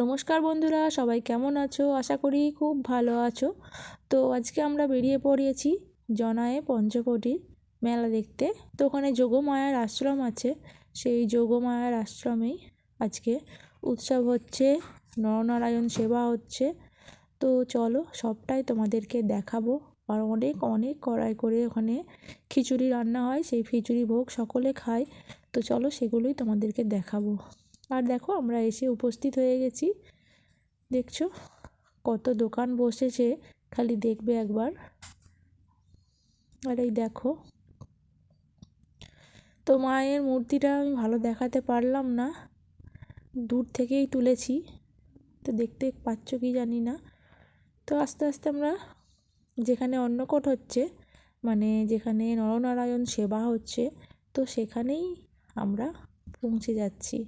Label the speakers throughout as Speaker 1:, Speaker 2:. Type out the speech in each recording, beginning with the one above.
Speaker 1: নমস্কার বন্ধুরা, সবাই কেমন আছো? আশা করি খুব ভালো আছো। তো আজকে আমরা বেরিয়ে পড়েছি জনায়ে পঞ্চবটির মেলা দেখতে। তো ওখানে যোগমায়ার আশ্রম আছে, সেই যোগমায়ার আশ্রমেই আজকে উৎসব হচ্ছে, নরনারায়ণ সেবা হচ্ছে। তো চলো সবটাই তোমাদেরকে দেখাবো। আর অনেক অনেক কড়াই করে ওখানে খিচুড়ি রান্না হয়, সেই খিচুড়ি ভোগ সকলে খায়। তো চলো সেগুলোই তোমাদেরকে দেখাবো। আর দেখো আমরা এসে উপস্থিত হয়ে গেছি। দেখছো কত দোকান বসেছে, খালি দেখবে একবার। আর এই দেখো, তো মায়ের মূর্তিটা আমি ভালো দেখাতে পারলাম না, দূর থেকেই তুলেছি, তো দেখতে পাচ্ছ কি জানি না। তো আস্তে আস্তে আমরা যেখানে অন্নকূট হচ্ছে, মানে যেখানে নরনারায়ণ সেবা হচ্ছে, তো সেখানেই আমরা পৌঁছে যাচ্ছি।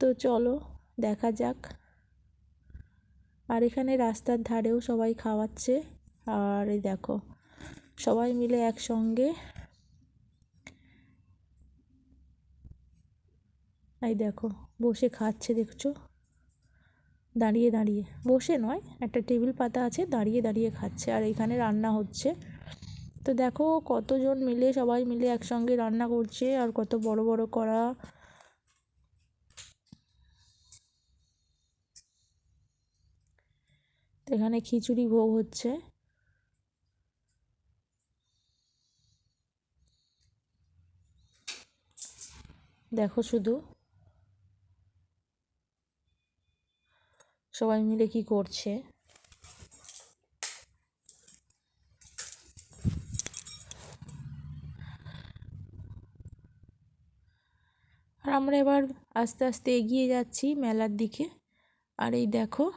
Speaker 1: তো চলো দেখা যাক। আর এখানে রাস্তার ধারেও সবাই খাওয়াচ্ছে। আর এই দেখো সবাই মিলে একসঙ্গে, এই দেখো বসে খাচ্ছে, দেখছো? দাঁড়িয়ে দাঁড়িয়ে, বসে নয়, একটা টেবিল পাতা আছে, দাঁড়িয়ে দাঁড়িয়ে খাচ্ছে। আর এখানে রান্না হচ্ছে। তো দেখো কতজন মিলে, সবাই মিলে একসঙ্গে রান্না করছে, আর কত বড় বড় কড়া। এখানে খিচুড়ি ভোগ হচ্ছে। দেখো শুধু সবাই মিলে কি করছে। আর আমরা এবার আস্তে আস্তে এগিয়ে যাচ্ছি মেলার দিকে। আর এই দেখো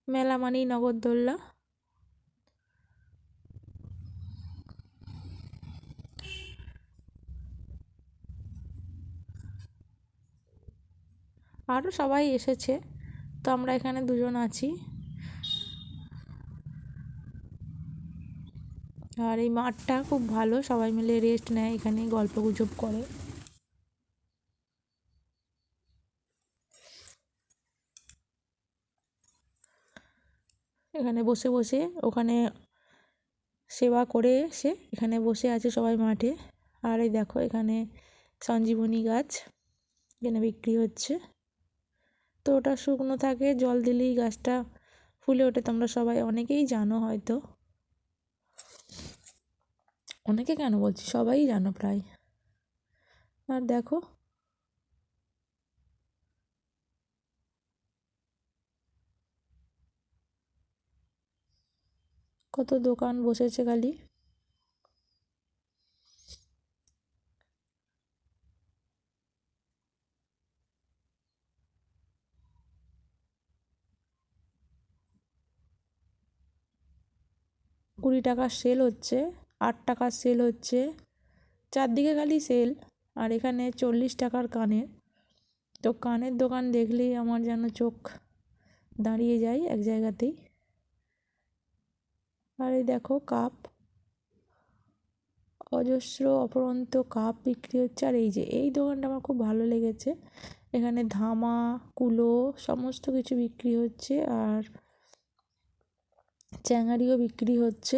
Speaker 1: মেলা মানেই নগরদোল্লা। আরও সবাই এসেছে, তো আমরা এখানে দুজন আছি। আর এই মাঠটা খুব ভালো, সবাই মিলে রেস্ট নেয়, এখানে গল্প গুজব করে। এখানে বসে বসে ওখানে সেবা করে এসে এখানে বসে আছে সবাই মাঠে। আর এই দেখো এখানে সঞ্জীবনী গাছ এখানে বিক্রি হচ্ছে। তো ওটা শুকনো থাকে, জল দিলেই গাছটা ফুলে ওঠে। তোমরা সবাই অনেকেই জানো হয়তো, অনেকে কেন বলছি, সবাই জানো প্রায়। আর দেখো কত দোকান বসেছে খালি। 20 টাকার সেল হচ্ছে, 8 টাকার সেল হচ্ছে, চারদিকে খালি সেল। আর এখানে 40 টাকার কানের। তো কানের দোকান দেখলেই আমার যেন চোখ দাঁড়িয়ে যায় এক জায়গাতেই। আর এই দেখো কাপ, অজস্র অপরন্ত কাপ বিক্রি হচ্ছে। আর এই যে এই দোকানটা আমার খুব ভালো লেগেছে, এখানে ধামা, কুলো সমস্ত কিছু বিক্রি হচ্ছে। আর চ্যাঙারিও বিক্রি হচ্ছে।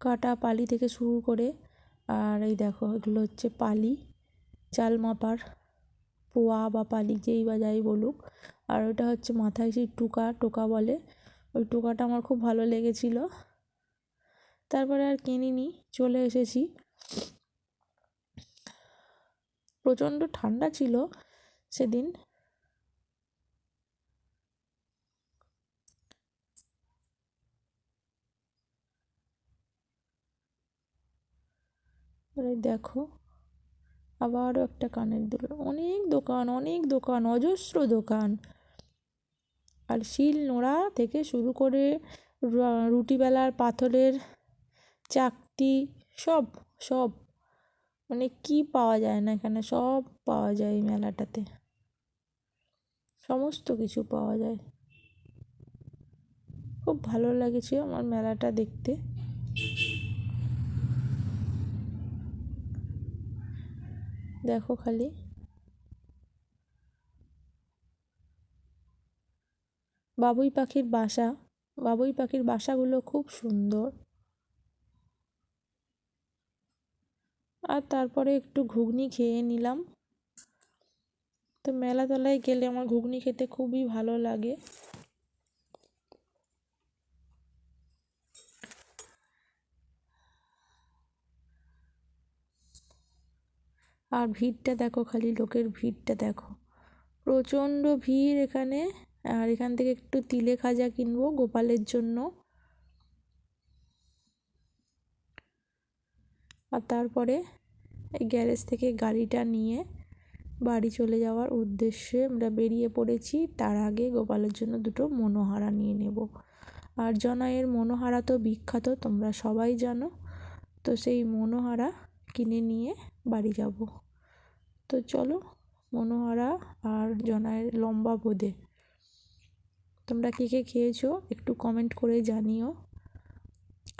Speaker 1: কাটা পালি থেকে শুরু করে, আর এই দেখো এগুলো হচ্ছে পালি, চাল মাপার পোয়া বা পালি যেই বা যাই বলুক। আর ওটা হচ্ছে মাথায় সেই টুকা টোকা বলে, ওই টোকাটা আমার খুব ভালো লেগেছিল। তারপরে আর কিনিনি, চলে এসেছি। প্রচণ্ড ঠান্ডা ছিল সেদিন। এবারে দেখো আবারও একটা কানের দুল, অনেক দোকান অনেক দোকান, অজস্র দোকান। আর শিল নোড়া থেকে শুরু করে রুটি বেলার পাথরের চাকতি, সব সব, মানে কি পাওয়া যায় না এখানে, সব পাওয়া যায় এই মেলাটাতে। সমস্ত কিছু পাওয়া যায়। খুব ভালো লাগছে আমার মেলাটা দেখতে। দেখো খালি বাবুই পাখির বাসাগুলো খুব সুন্দর। আর তারপরে একটু ঘুগনি খেয়ে নিলাম। তো মেলাতলায় গেলে আমার ঘুগনি খেতে খুবই ভালো লাগে। আর ভিড়টা দেখো খালি, লোকের ভিড়টা দেখো, প্রচণ্ড ভিড় এখানে। আর এখান থেকে একটু তিলে খাজা কিনবো গোপালের জন্য। আর তারপরে এই গ্যারেজ থেকে গাড়িটা নিয়ে বাড়ি চলে যাওয়ার উদ্দেশ্যে আমরা বেরিয়ে পড়েছি। তার আগে গোপালের জন্য দুটো মনোহারা নিয়ে নেব। আর জনায়ের মনোহারা তো বিখ্যাত, তোমরা সবাই জানো। তো সেই মনোহারা কিনে নিয়ে বাড়ি যাব। তো চলো, মনোহারা আর জনায়ের লম্বা বোঁদে তোমরা কে কে খেয়েছো একটু কমেন্ট করে জানিও।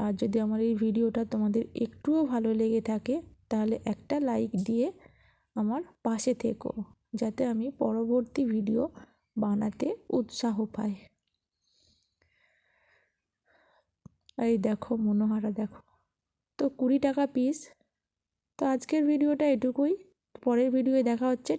Speaker 1: আর যদি আমার এই ভিডিওটা তোমাদের একটুও ভালো লেগে থাকে তাহলে একটা লাইক দিয়ে আমার পাশে থেকো, যাতে আমি পরবর্তী ভিডিও বানাতে উৎসাহ পাই। আর এই দেখো মনোহারা দেখো, তো 20 টাকা পিস। তো আজকের ভিডিওটা এটুকুই, পরের ভিডিওয়ে দেখা হচ্ছে।